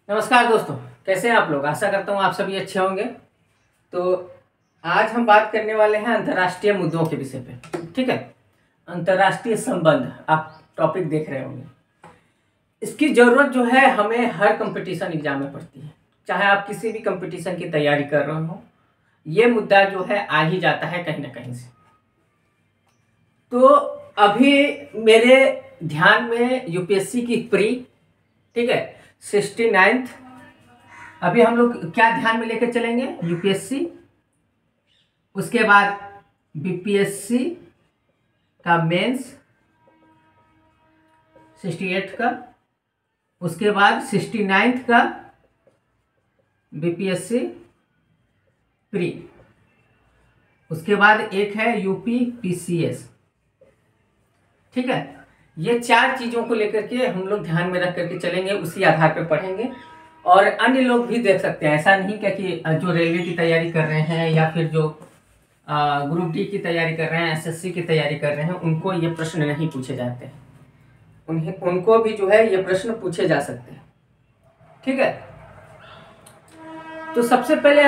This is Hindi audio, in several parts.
नमस्कार दोस्तों, कैसे हैं आप लोग। आशा करता हूँ आप सभी अच्छे होंगे। तो आज हम बात करने वाले हैं अंतर्राष्ट्रीय मुद्दों के विषय पे। ठीक है, अंतर्राष्ट्रीय संबंध आप टॉपिक देख रहे होंगे। इसकी ज़रूरत जो है हमें हर कंपटीशन एग्जाम में पड़ती है। चाहे आप किसी भी कंपटीशन की तैयारी कर रहे हो, ये मुद्दा जो है आ ही जाता है कहीं ना कहीं से। तो अभी मेरे ध्यान में यूपीएससी की प्री, ठीक है, 69th, अभी हम लोग क्या ध्यान में लेकर चलेंगे, यूपीएससी, उसके बाद बीपीएससी का मेंस 68 का, उसके बाद 69th का बीपीएससी प्री, उसके बाद एक है यूपी पीसीएस। ठीक है, ये चार चीज़ों को लेकर के हम लोग ध्यान में रख करके चलेंगे, उसी आधार पर पढ़ेंगे। और अन्य लोग भी देख सकते हैं, ऐसा नहीं क्या कि जो रेलवे की तैयारी कर रहे हैं या फिर जो ग्रुप डी की तैयारी कर रहे हैं, एसएससी की तैयारी कर रहे हैं, उनको ये प्रश्न नहीं पूछे जाते हैं। उनको भी जो है ये प्रश्न पूछे जा सकते हैं। ठीक है, तो सबसे पहले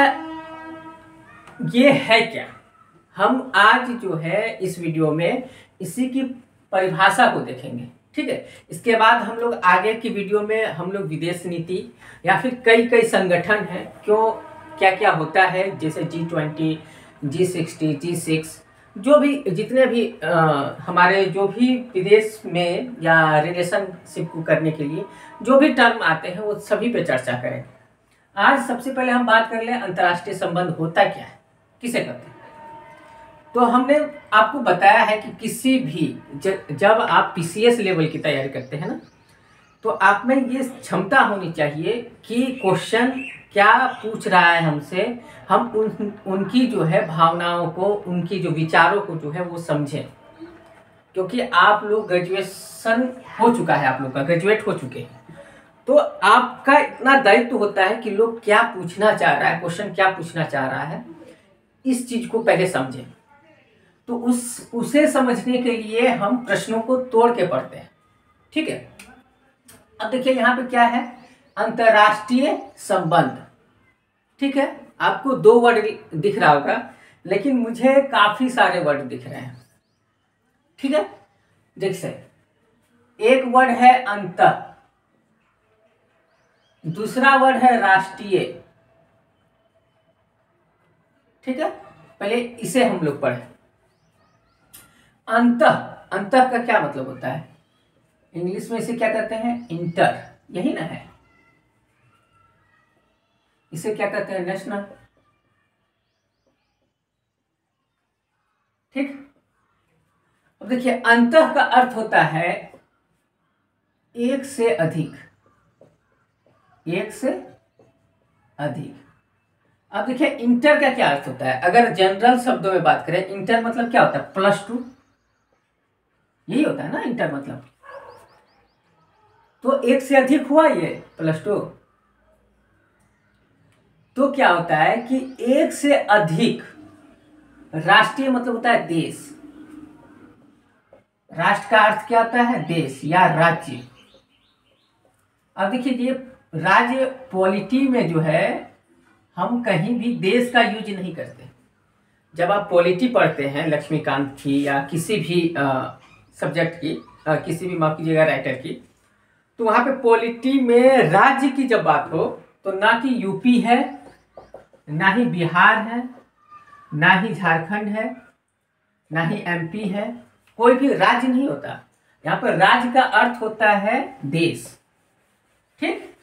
ये है क्या, हम आज जो है इस वीडियो में इसी की परिभाषा को देखेंगे। ठीक है, इसके बाद हम लोग आगे की वीडियो में हम लोग विदेश नीति या फिर कई संगठन हैं, क्यों क्या क्या होता है, जैसे G20, G60, G6, जो भी जितने भी हमारे जो भी विदेश में या रिलेशनशिप को करने के लिए जो भी टर्म आते हैं वो सभी पे चर्चा करें। आज सबसे पहले हम बात कर लें अंतर्राष्ट्रीय संबंध होता क्या है, किसे कहते हैं। तो हमने आपको बताया है कि किसी भी जब आप पीसीएस लेवल की तैयारी करते हैं ना, तो आप में ये क्षमता होनी चाहिए कि क्वेश्चन क्या पूछ रहा है हमसे, हम उनकी जो है भावनाओं को, उनकी जो विचारों को जो है वो समझें। क्योंकि आप लोग ग्रेजुएशन हो चुका है, आप लोग का ग्रेजुएट हो चुके हैं, तो आपका इतना दायित्व होता है कि लोग क्या पूछना चाह रहा है, क्वेश्चन क्या पूछना चाह रहा है, इस चीज को पहले समझें। तो उसे समझने के लिए हम प्रश्नों को तोड़ के पढ़ते हैं। ठीक है, अब देखिए यहाँ पे क्या है, अंतर्राष्ट्रीय संबंध। ठीक है, आपको दो वर्ड दिख रहा होगा, लेकिन मुझे काफी सारे वर्ड दिख रहे हैं। ठीक है, जैसे एक वर्ड है अंतर, दूसरा वर्ड है राष्ट्रीय। ठीक है, पहले इसे हम लोग पढ़े। अंतः, अंतः का क्या मतलब होता है, इंग्लिश में इसे क्या कहते हैं, इंटर, यही ना है। इसे क्या कहते हैं, नेशनल। ठीक, अब देखिए अंतः का अर्थ होता है एक से अधिक, एक से अधिक। अब देखिए इंटर का क्या अर्थ होता है, अगर जनरल शब्दों में बात करें, इंटर मतलब क्या होता है, +2, यही होता है ना इंटर मतलब। तो एक से अधिक हुआ ये +2। तो क्या होता है कि एक से अधिक, राष्ट्रीय मतलब होता है देश, राष्ट्र का अर्थ क्या होता है, देश या राज्य। अब देखिए ये राज्य पॉलिटी में जो है हम कहीं भी देश का यूज नहीं करते। जब आप पॉलिटी पढ़ते हैं लक्ष्मीकांत की या किसी भी सब्जेक्ट की, किसी भी माफ कीजिएगा राइटर की, तो वहां पे पॉलिटी में राज्य की जब बात हो तो ना कि यूपी है, ना ही बिहार है, ना ही झारखंड है, ना ही एमपी है, कोई भी राज्य नहीं होता। यहाँ पर राज्य का अर्थ होता है देश। ठीक,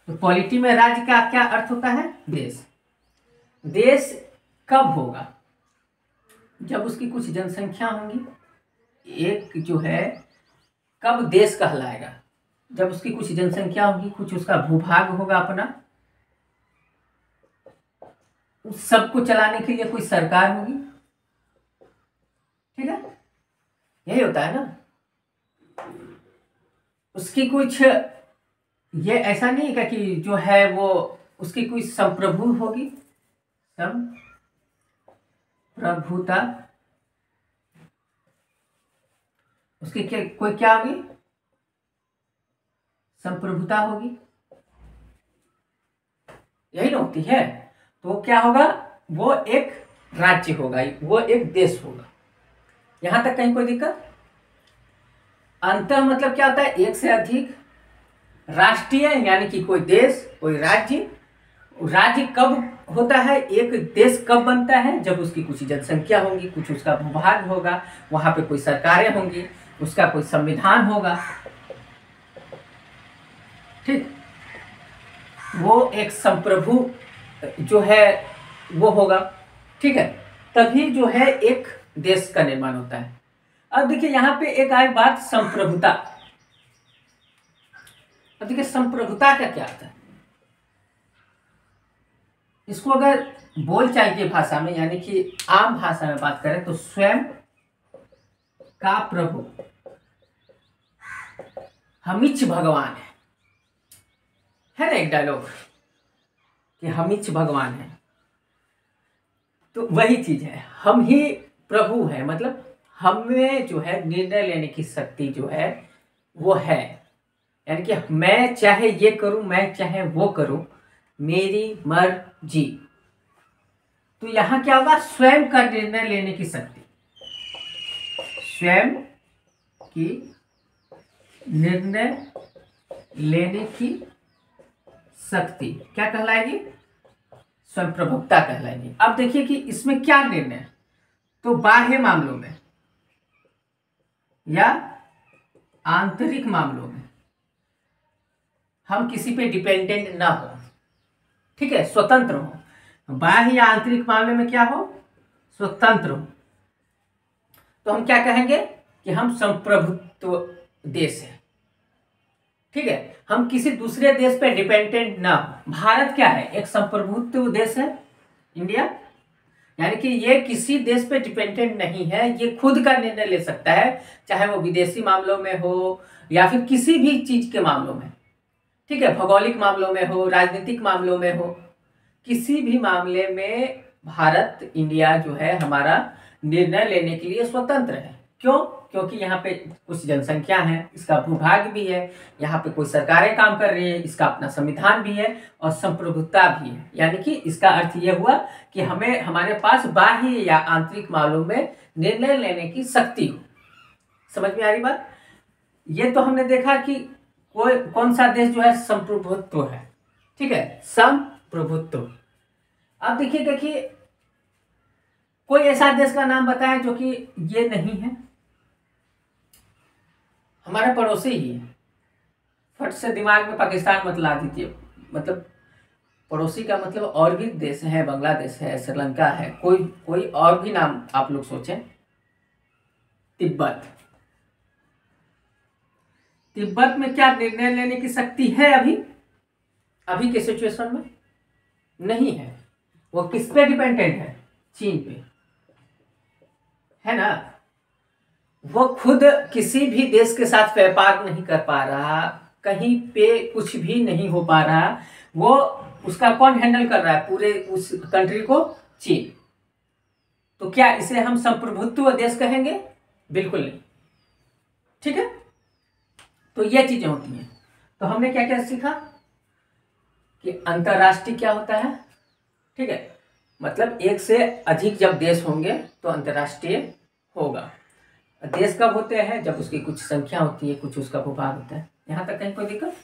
तो पॉलिटी में राज्य का क्या अर्थ होता है, देश। देश कब होगा, जब उसकी कुछ जनसंख्या होगी, एक जो है कब देश कहलाएगा, जब उसकी कुछ जनसंख्या होगी, कुछ उसका भूभाग होगा अपना, उस सबको चलाने के लिए कोई सरकार होगी। ठीक है, यही होता है ना। उसकी कुछ, ये ऐसा नहीं है कि जो है वो उसकी कोई संप्रभु होगी, संप्रभुता, उसकी कोई क्या होगी, संप्रभुता होगी। यही ना होती है। तो क्या होगा, वो एक राज्य होगा, वो एक देश होगा। यहां तक कहीं कोई दिक्कत? अंतः मतलब क्या होता है, एक से अधिक। राष्ट्रीय यानी कि कोई देश, कोई राज्य। राज्य कब होता है, एक देश कब बनता है, जब उसकी कुछ जनसंख्या होगी, कुछ उसका भूभाग होगा, वहां पे कोई सरकारें होंगी, उसका कोई संविधान होगा। ठीक, वो एक संप्रभु जो है वो होगा। ठीक है, तभी जो है एक देश का निर्माण होता है। अब देखिए यहां पे एक आई बात, संप्रभुता। अब देखिए संप्रभुता का क्या अर्थ है। इसको अगर बोलचाल की भाषा में यानी कि आम भाषा में बात करें तो स्वयं का प्रभु, हमिच भगवान है ना एक डायलॉग कि हमिच भगवान है। तो वही चीज है, हम ही प्रभु है, मतलब हमें जो है निर्णय लेने की शक्ति जो है वो है। यानी कि मैं चाहे ये करूं, मैं चाहे वो करूं, मेरी मर्जी। तो यहां क्या होगा, स्वयं का निर्णय लेने की शक्ति, स्वयं की निर्णय लेने की शक्ति क्या कहलाएगी, स्वयं प्रभुता कहलाएगी। अब देखिए कि इसमें क्या निर्णय है, तो बाह्य मामलों में या आंतरिक मामलों में हम किसी पे डिपेंडेंट ना हो। ठीक है, स्वतंत्र हो। बाह्य या आंतरिक मामले में क्या हो, स्वतंत्र हो। तो हम क्या कहेंगे कि हम संप्रभुत्व देश है। ठीक है, हम किसी दूसरे देश पे डिपेंडेंट ना हो। भारत क्या है, एक संप्रभुत्व देश है, इंडिया। यानी कि ये किसी देश पे डिपेंडेंट नहीं है, ये खुद का निर्णय ले सकता है, चाहे वो विदेशी मामलों में हो या फिर किसी भी चीज के मामलों में। ठीक है, भौगोलिक मामलों में हो, राजनीतिक मामलों में हो, किसी भी मामले में भारत, इंडिया जो है हमारा, निर्णय लेने के लिए स्वतंत्र है। क्यों? क्योंकि यहाँ पे कुछ जनसंख्या है, इसका भूभाग भी है, यहाँ पे कोई सरकारें काम कर रही है, इसका अपना संविधान भी है और संप्रभुता भी है। यानी कि इसका अर्थ यह हुआ कि हमें, हमारे पास बाह्य या आंतरिक मामलों में निर्णय लेने की शक्ति हो। समझ में आ रही बात? ये तो हमने देखा कि कोई कौन सा देश जो है संप्रभुत्व है। ठीक है, संप्रभुत्व। अब देखिए कोई ऐसा देश का नाम बताएं जो कि ये नहीं है, हमारा पड़ोसी ही है। फट से दिमाग में पाकिस्तान मत ला दीजिए, मतलब पड़ोसी का मतलब और भी देश है, बांग्लादेश है, श्रीलंका है, कोई कोई और भी नाम आप लोग सोचें। तिब्बत, तिब्बत में क्या निर्णय लेने की शक्ति है अभी, अभी के सिचुएशन में नहीं है। वो किस पे डिपेंडेंट है, चीन पे, है ना। वो खुद किसी भी देश के साथ व्यापार नहीं कर पा रहा, कहीं पे कुछ भी नहीं हो पा रहा। वो, उसका कौन हैंडल कर रहा है पूरे उस कंट्री को, चीन। तो क्या इसे हम संप्रभुत्व देश कहेंगे? बिल्कुल नहीं। ठीक है, तो ये चीजें होती हैं। तो हमने क्या क्या सीखा कि अंतरराष्ट्रीय क्या होता है। ठीक है, मतलब एक से अधिक जब देश होंगे तो अंतरराष्ट्रीय होगा। देश कब होते हैं, जब उसकी कुछ संख्या होती है, कुछ उसका भूभाग होता है। यहां तक कहीं कोई दिक्कत?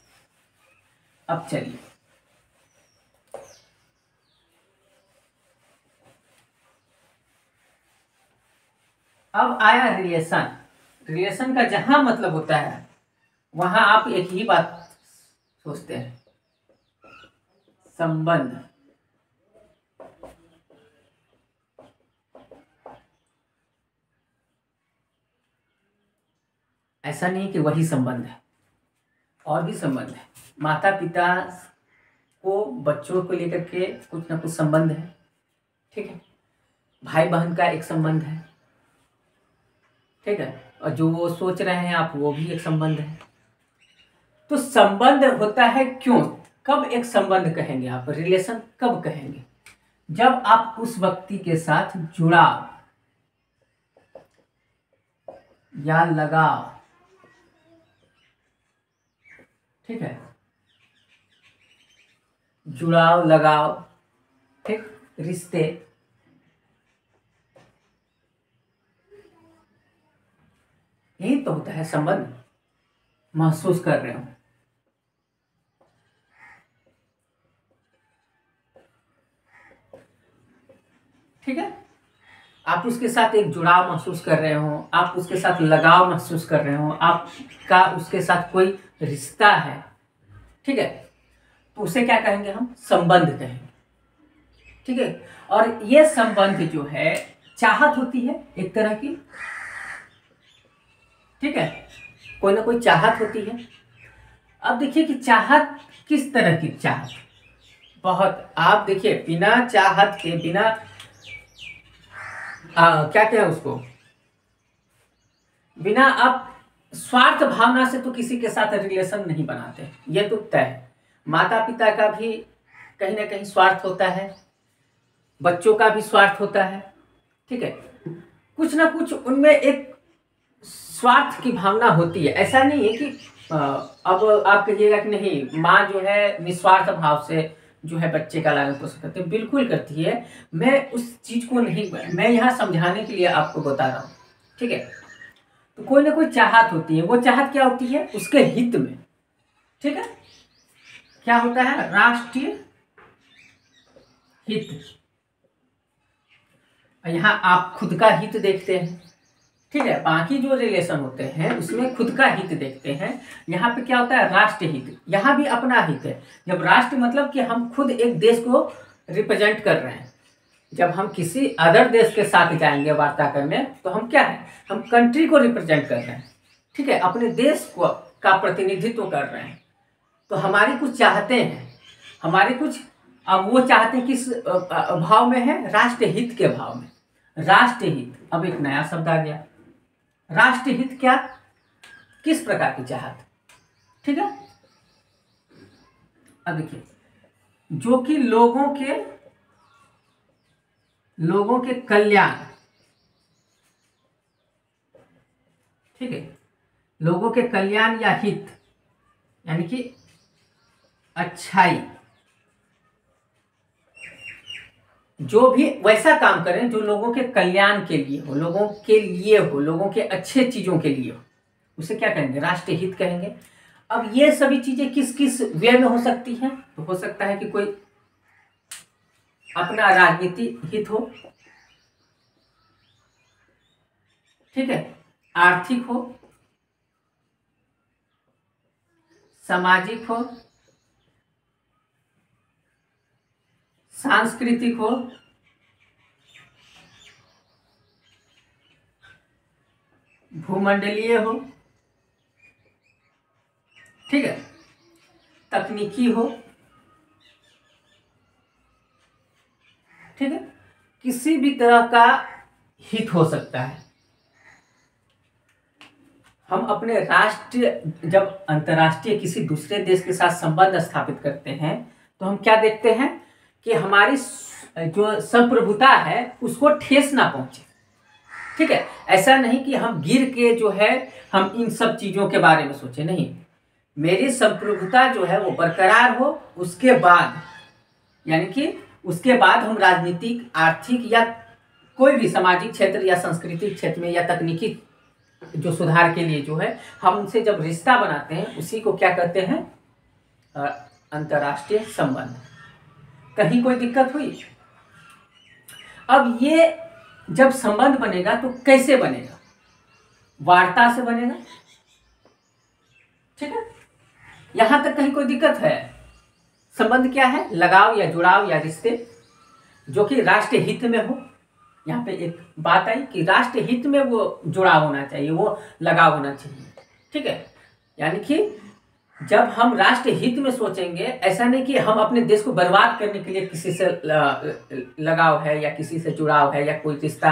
अब चलिए, अब आया रिलेशन। रिलेशन का जहां मतलब होता है वहां आप एक ही बात सोचते हैं, संबंध। ऐसा नहीं कि वही संबंध है, और भी संबंध है। माता पिता को बच्चों को लेकर के कुछ ना कुछ संबंध है। ठीक है, भाई बहन का एक संबंध है। ठीक है, और जो वो सोच रहे हैं आप, वो भी एक संबंध है। तो संबंध होता है क्यों, कब एक संबंध कहेंगे आप, रिलेशन कब कहेंगे, जब आप उस व्यक्ति के साथ जुड़ाव या लगाव, ठीक है, जुड़ाव, लगाव, ठीक, रिश्ते, यही तो होता है संबंध। महसूस कर रहे हो, ठीक है। आप उसके साथ एक जुड़ाव महसूस कर रहे हो, आप उसके साथ लगाव महसूस कर रहे हो, आपका उसके साथ कोई रिश्ता है, ठीक है, तो उसे क्या कहेंगे हम? संबंध कहेंगे, ठीक है। और ये संबंध जो है चाहत होती है एक तरह की, ठीक है, कोई ना कोई चाहत होती है। अब देखिए कि चाहत किस तरह की चाहत, बहुत, आप देखिए बिना चाहत के, बिना क्या क्या है उसको, बिना आप स्वार्थ भावना से तो किसी के साथ रिलेशन नहीं बनाते, ये तो तय है। माता पिता का भी कहीं ना कहीं स्वार्थ होता है, बच्चों का भी स्वार्थ होता है, ठीक है, कुछ ना कुछ उनमें एक स्वार्थ की भावना होती है। ऐसा नहीं है कि अब आप कहिएगा कि नहीं, माँ जो है निस्वार्थ भाव से जो है बच्चे का लालन पोषण करती है, बिल्कुल करती है। मैं उस चीज को नहीं, मैं यहाँ समझाने के लिए आपको बता रहा हूँ, ठीक है। तो कोई ना कोई चाहत होती है, वो चाहत क्या होती है? उसके हित में, ठीक है, क्या होता है? राष्ट्रीय हित। यहाँ आप खुद का हित देखते हैं, ठीक है, बाकी जो रिलेशन होते हैं उसमें खुद का हित देखते हैं। यहाँ पे क्या होता है? राष्ट्र हित। यहाँ भी अपना हित है। जब राष्ट्र मतलब कि हम खुद एक देश को रिप्रेजेंट कर रहे हैं, जब हम किसी अदर देश के साथ जाएंगे वार्ता करने, तो हम क्या है? हम कंट्री को रिप्रेजेंट कर रहे हैं, ठीक है, अपने देश को का प्रतिनिधित्व कर रहे हैं। तो हमारी कुछ चाहते हैं, हमारे कुछ, अब वो चाहते किस भाव में है? राष्ट्र हित के भाव में। राष्ट्र हित, अब एक नया शब्द आ गया, राष्ट्र हित। क्या, किस प्रकार की चाहत, ठीक है। अब देखिए, जो कि लोगों के कल्याण, ठीक है, लोगों के कल्याण या हित, यानी कि अच्छाई, जो भी वैसा काम करें जो लोगों के कल्याण के लिए हो, लोगों के लिए हो, लोगों के अच्छे चीजों के लिए हो, उसे क्या कहेंगे? राष्ट्रीय हित कहेंगे। अब ये सभी चीजें किस किस वे में हो सकती हैं? तो हो सकता है कि कोई अपना राजनीतिक हित हो, ठीक है, आर्थिक हो, सामाजिक हो, सांस्कृतिक हो, भूमंडलीय हो, ठीक है, तकनीकी हो, ठीक है, किसी भी तरह का हित हो सकता है। हम अपने राष्ट्र, जब अंतर्राष्ट्रीय किसी दूसरे देश के साथ संबंध स्थापित करते हैं, तो हम क्या देखते हैं कि हमारी जो संप्रभुता है उसको ठेस ना पहुंचे, ठीक है। ऐसा नहीं कि हम गिर के जो है हम इन सब चीजों के बारे में सोचे, नहीं, मेरी संप्रभुता जो है वो बरकरार हो, उसके बाद, यानी कि उसके बाद हम राजनीतिक, आर्थिक या कोई भी सामाजिक क्षेत्र या सांस्कृतिक क्षेत्र में या तकनीकी जो सुधार के लिए जो है हम उनसे जब रिश्ता बनाते हैं, उसी को क्या कहते हैं? अंतर्राष्ट्रीय संबंध। कहीं कोई दिक्कत हुई? अब ये जब संबंध बनेगा तो कैसे बनेगा? वार्ता से बनेगा, ठीक है। यहां तक कहीं कोई दिक्कत है? संबंध क्या है? लगाव या जुड़ाव या रिश्ते जो कि राष्ट्र हित में हो। यहाँ पे एक बात आई कि राष्ट्र हित में वो जुड़ाव होना चाहिए, वो लगाव होना चाहिए, ठीक है। यानी कि जब हम राष्ट्र हित में सोचेंगे, ऐसा नहीं कि हम अपने देश को बर्बाद करने के लिए किसी से लगाव है या किसी से जुड़ाव है या कोई रिश्ता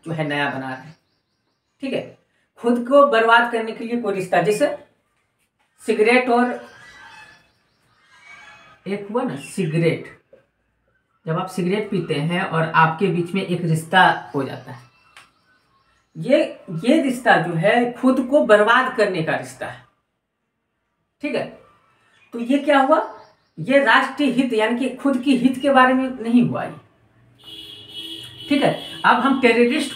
जो है नया बना रहे हैं, ठीक है। खुद को बर्बाद करने के लिए कोई रिश्ता, जैसे सिगरेट और एक हुआ ना सिगरेट, जब आप सिगरेट पीते हैं और आपके बीच में एक रिश्ता हो जाता है, ये रिश्ता जो है खुद को बर्बाद करने का रिश्ता है, ठीक है। तो ये क्या हुआ? ये राष्ट्रीय हित यानी कि खुद की हित के बारे में नहीं हुआ ये। ठीक है, अब हम टेररिस्ट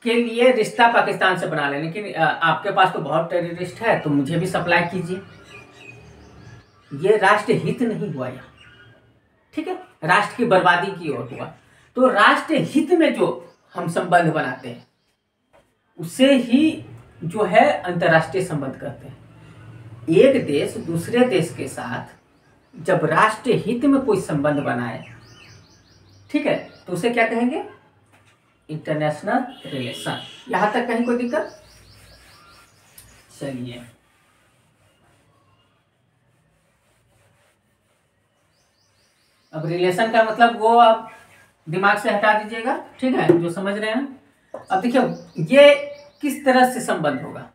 के लिए रिश्ता पाकिस्तान से बना लें, लेकिन आपके पास तो बहुत टेररिस्ट है तो मुझे भी सप्लाई कीजिए, ये राष्ट्र हित नहीं हुआ यहाँ। ठीक है, राष्ट्र की बर्बादी की ओर हुआ। तो राष्ट्र हित में जो हम संबंध बनाते हैं उसे ही जो है अंतर्राष्ट्रीय संबंध कहते हैं। एक देश दूसरे देश के साथ जब राष्ट्र हित में कोई संबंध बनाए, ठीक है, तो उसे क्या कहेंगे? International relation. यहां तक कहीं कोई दिक्कत? चलिए, अब रिलेशन का मतलब वो आप दिमाग से हटा दीजिएगा, ठीक है, जो समझ रहे हैं। अब देखिए ये किस तरह से संबंध होगा?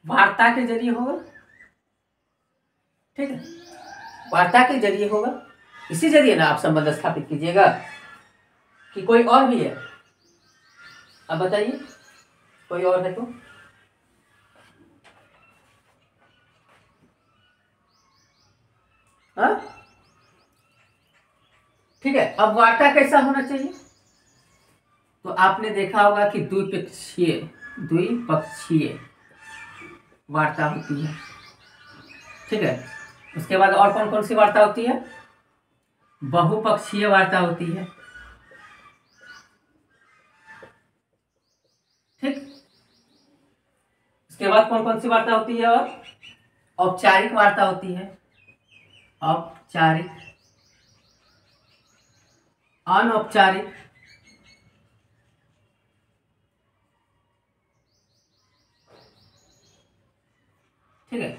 वार्ता के जरिए होगा। ठीक है, वार्ता के जरिए होगा। इसी जरिए ना आप संबंध स्थापित कीजिएगा कि कोई और भी है? अब बताइए, कोई और है तो? हाँ, ठीक है। अब वार्ता कैसा होना चाहिए? तो आपने देखा होगा कि द्विपक्षीय वार्ता होती है। ठीक है, उसके बाद और कौन कौन सी वार्ता होती है? बहुपक्षीय वार्ता होती है। ठीक, उसके बाद कौन कौन सी वार्ता होती है? और औपचारिक वार्ता होती है, औपचारिक, अनौपचारिक, ठीक है,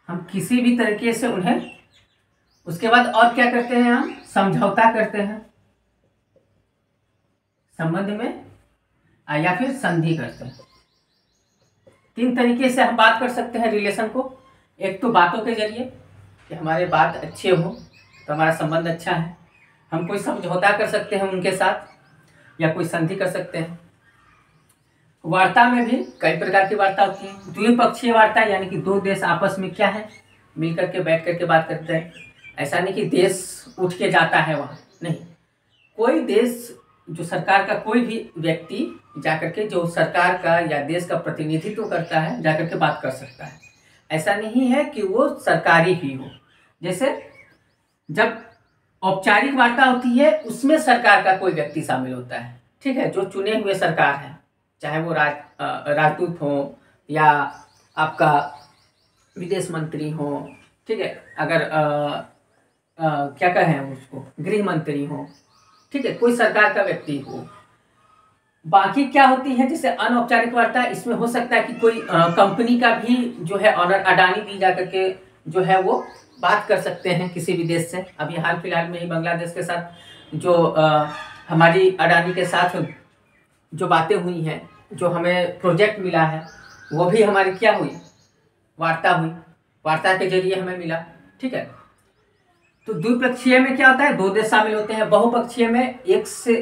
हम किसी भी तरीके से उन्हें, उसके बाद और क्या करते हैं? हम समझौता करते हैं संबंध में, या फिर संधि करते हैं। तीन तरीके से हम बात कर सकते हैं रिलेशन को। एक तो बातों के जरिए कि हमारे बात अच्छे हो तो हमारा संबंध अच्छा है, हम कोई समझौता कर सकते हैं उनके साथ या कोई संधि कर सकते हैं। वार्ता में भी कई प्रकार की वार्ता होती है। द्विपक्षीय वार्ता यानी कि दो देश आपस में क्या है, मिल करके बैठ करके बात करते हैं। ऐसा नहीं कि देश उठ के जाता है वहाँ, नहीं, कोई देश, जो सरकार का कोई भी व्यक्ति जाकर के जो सरकार का या देश का प्रतिनिधित्व करता है जाकर के बात कर सकता है। ऐसा नहीं है कि वो सरकारी ही हो। जैसे जब औपचारिक वार्ता होती है उसमें सरकार का कोई व्यक्ति शामिल होता है, ठीक है, जो चुने हुए सरकार है, चाहे वो राजदूत हो या आपका विदेश मंत्री हो, ठीक है, अगर क्या कहें उसको, गृह मंत्री हो, ठीक है, कोई सरकार का व्यक्ति हो। बाकी क्या होती है, जैसे अनौपचारिक वार्ता, इसमें हो सकता है कि कोई कंपनी का भी जो है ऑनर, अडानी भी जाकर के जो है वो बात कर सकते हैं किसी भी देश से। अभी हाल फिलहाल में ही बांग्लादेश के साथ जो हमारी अडानी के साथ जो बातें हुई हैं, जो हमें प्रोजेक्ट मिला है, वो भी हमारी क्या हुई? वार्ता हुई, वार्ता के जरिए हमें मिला। ठीक है, तो द्विपक्षीय में क्या होता है? दो देश शामिल होते हैं। बहुपक्षीय में एक से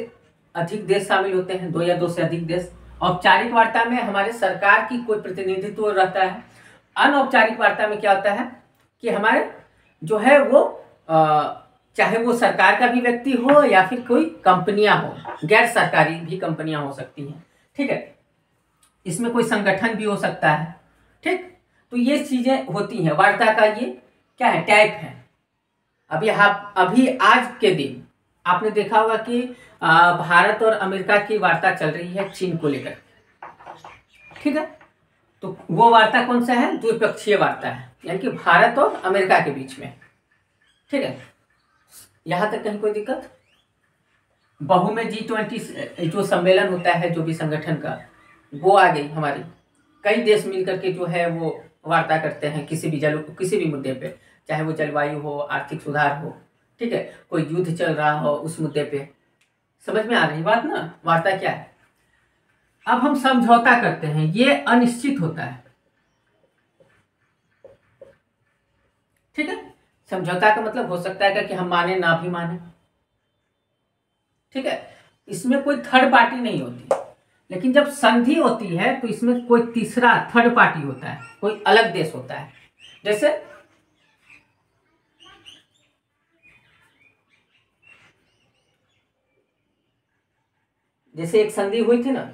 अधिक देश शामिल होते हैं, दो या दो से अधिक देश। औपचारिक वार्ता में हमारे सरकार की कोई प्रतिनिधित्व रहता है। अनौपचारिक वार्ता में क्या होता है कि हमारे जो है वो चाहे वो सरकार का भी व्यक्ति हो या फिर कोई कंपनियां हो, गैर सरकारी भी कंपनियां हो सकती हैं। ठीक है, इसमें कोई संगठन भी हो सकता है। ठीक, तो ये चीजें होती हैं। वार्ता का ये क्या है? टाइप है। अभी आज के दिन आपने देखा होगा कि भारत और अमेरिका की वार्ता चल रही है चीन को लेकर। ठीक है, तो वो वार्ता कौन सा है? द्विपक्षीय वार्ता है, यानी कि भारत और अमेरिका के बीच में। ठीक है, यहां तक कहीं कोई दिक्कत? बहु में G20 जो सम्मेलन होता है, जो भी संगठन का, वो आ गई हमारी। कई देश मिलकर के जो है वो वार्ता करते हैं किसी भी मुद्दे पे, चाहे वो जलवायु हो, आर्थिक सुधार हो, ठीक है, कोई युद्ध चल रहा हो, उस मुद्दे पे। समझ में आ रही बात ना? वार्ता क्या है? अब हम समझौता करते हैं, ये अनिश्चित होता है। ठीक है, समझौता का मतलब हो सकता है कि हम माने ना भी माने। ठीक है, इसमें कोई थर्ड पार्टी नहीं होती। लेकिन जब संधि होती है तो इसमें कोई तीसरा थर्ड पार्टी होता है, कोई अलग देश होता है। जैसे जैसे एक संधि हुई थी ना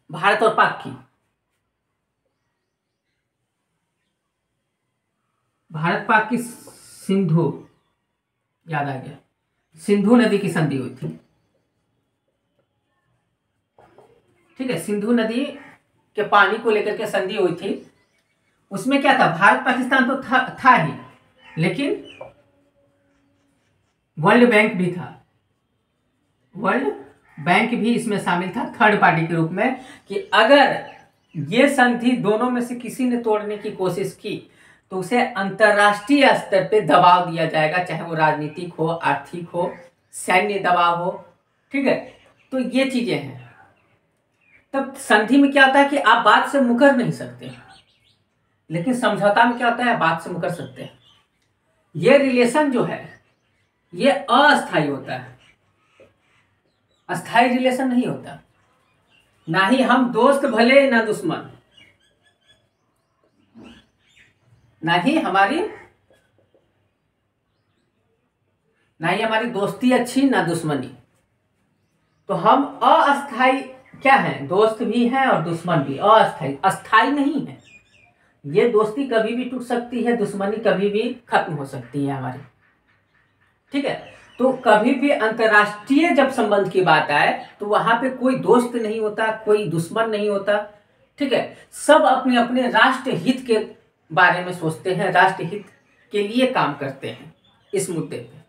भारत और पाक की, भारत पाक की सिंधु, याद आ गया, सिंधु नदी की संधि हुई थी। ठीक है, सिंधु नदी के पानी को लेकर के संधि हुई थी। उसमें क्या था, भारत पाकिस्तान तो था ही, लेकिन वर्ल्ड बैंक भी था। वर्ल्ड बैंक भी इसमें शामिल था थर्ड पार्टी के रूप में, कि अगर ये संधि दोनों में से किसी ने तोड़ने की कोशिश की तो उसे अंतरराष्ट्रीय स्तर पे दबाव दिया जाएगा, चाहे वो राजनीतिक हो, आर्थिक हो, सैन्य दबाव हो। ठीक है, तो ये चीजें हैं। तब संधि में क्या होता है कि आप बात से मुकर नहीं सकते, लेकिन समझौता में क्या होता है, बात से मुकर सकते हैं। ये रिलेशन जो है ये अस्थायी होता है, अस्थायी रिलेशन नहीं होता। ना ही हम दोस्त भले ना दुश्मन, ना ही हमारी दोस्ती अच्छी ना दुश्मनी। तो हम अस्थायी क्या है, दोस्त भी हैं और दुश्मन भी, अस्थायी, अस्थायी नहीं है। ये दोस्ती कभी भी टूट सकती है, दुश्मनी कभी भी खत्म हो सकती है हमारी। ठीक है, तो कभी भी अंतरराष्ट्रीय जब संबंध की बात आए तो वहां पे कोई दोस्त नहीं होता, कोई दुश्मन नहीं होता। ठीक है, सब अपने अपने राष्ट्र हित के बारे में सोचते हैं, राष्ट्र हित के लिए काम करते हैं इस मुद्दे पे।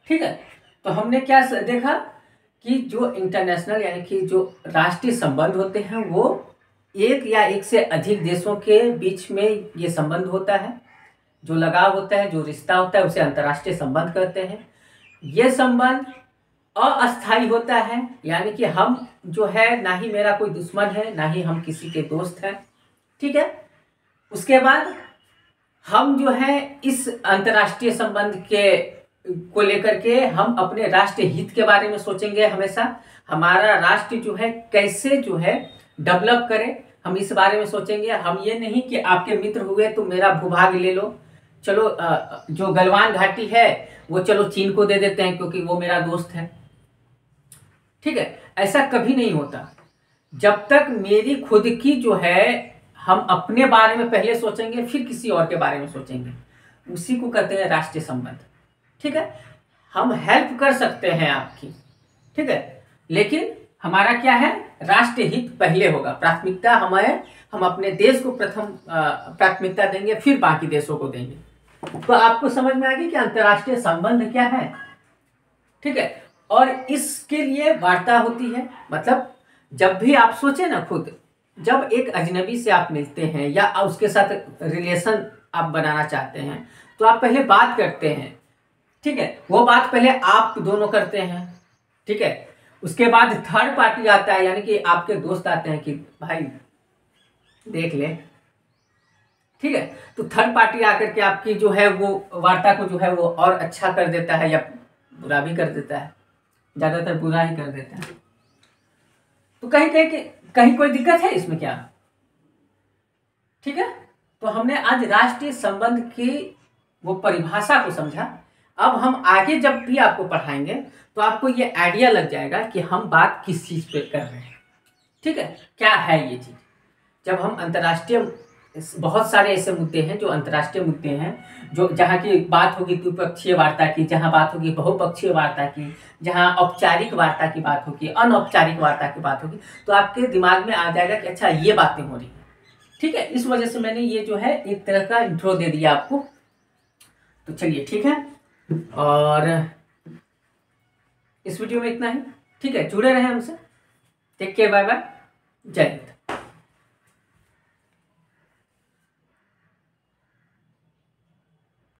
ठीक है, तो हमने क्या देखा कि जो इंटरनेशनल यानी कि जो राष्ट्रीय संबंध होते हैं वो एक या एक से अधिक देशों के बीच में ये संबंध होता है, जो लगाव होता है, जो रिश्ता होता है, उसे अंतर्राष्ट्रीय संबंध कहते हैं। ये संबंध अस्थायी होता है, यानी कि हम जो है ना ही मेरा कोई दुश्मन है, ना ही हम किसी के दोस्त हैं। ठीक है, उसके बाद हम जो है इस अंतर्राष्ट्रीय संबंध के को लेकर के हम अपने राष्ट्र हित के बारे में सोचेंगे हमेशा। हमारा राष्ट्र जो है कैसे जो है डेवलप करे, हम इस बारे में सोचेंगे। हम ये नहीं कि आपके मित्र हुए तो मेरा भूभाग ले लो, चलो जो गलवान घाटी है वो चलो चीन को दे देते हैं क्योंकि वो मेरा दोस्त है। ठीक है, ऐसा कभी नहीं होता। जब तक मेरी खुद की जो है, हम अपने बारे में पहले सोचेंगे फिर किसी और के बारे में सोचेंगे, उसी को कहते हैं राष्ट्रीय संबंध। ठीक है, हम हेल्प कर सकते हैं आपकी, ठीक है, लेकिन हमारा क्या है, राष्ट्र हित पहले होगा, प्राथमिकता हमें, हम अपने देश को प्रथम प्राथमिकता देंगे, फिर बाकी देशों को देंगे। तो आपको समझ में आ गई कि अंतर्राष्ट्रीय संबंध क्या है। ठीक है, और इसके लिए वार्ता होती है। मतलब जब भी आप सोचे ना खुद, जब एक अजनबी से आप मिलते हैं या उसके साथ रिलेशन आप बनाना चाहते हैं तो आप पहले बात करते हैं। ठीक है, वो बात पहले आप दोनों करते हैं। ठीक है, उसके बाद थर्ड पार्टी आता है, यानी कि आपके दोस्त आते हैं कि भाई देख ले। ठीक है, तो थर्ड पार्टी आकर के आपकी जो है वो वार्ता को जो है वो और अच्छा कर देता है या बुरा भी कर देता है, ज्यादातर बुरा ही कर देता है। तो कहीं कोई दिक्कत है इसमें क्या? ठीक है, तो हमने आज राष्ट्रीय संबंध की वो परिभाषा को समझा। अब हम आगे जब भी आपको पढ़ाएंगे तो आपको ये आइडिया लग जाएगा कि हम बात किस चीज पे कर रहे हैं। ठीक है, क्या है ये चीज। जब हम अंतर्राष्ट्रीय, बहुत सारे ऐसे मुद्दे हैं जो अंतर्राष्ट्रीय मुद्दे हैं, जो जहाँ की बात होगी द्विपक्षीय वार्ता की, जहाँ बात होगी बहुपक्षीय वार्ता की, जहाँ औपचारिक वार्ता की बात होगी, अनौपचारिक वार्ता की बात होगी, तो आपके दिमाग में आ जाएगा कि अच्छा ये बातें हो रही हैं। ठीक है, इस वजह से मैंने ये जो है एक तरह का इंट्रो दे दिया आपको। तो चलिए ठीक है, और इस वीडियो में इतना ही। ठीक है, जुड़े रहें हमसे। टेक केयर, बाय बाय, जय हिंद।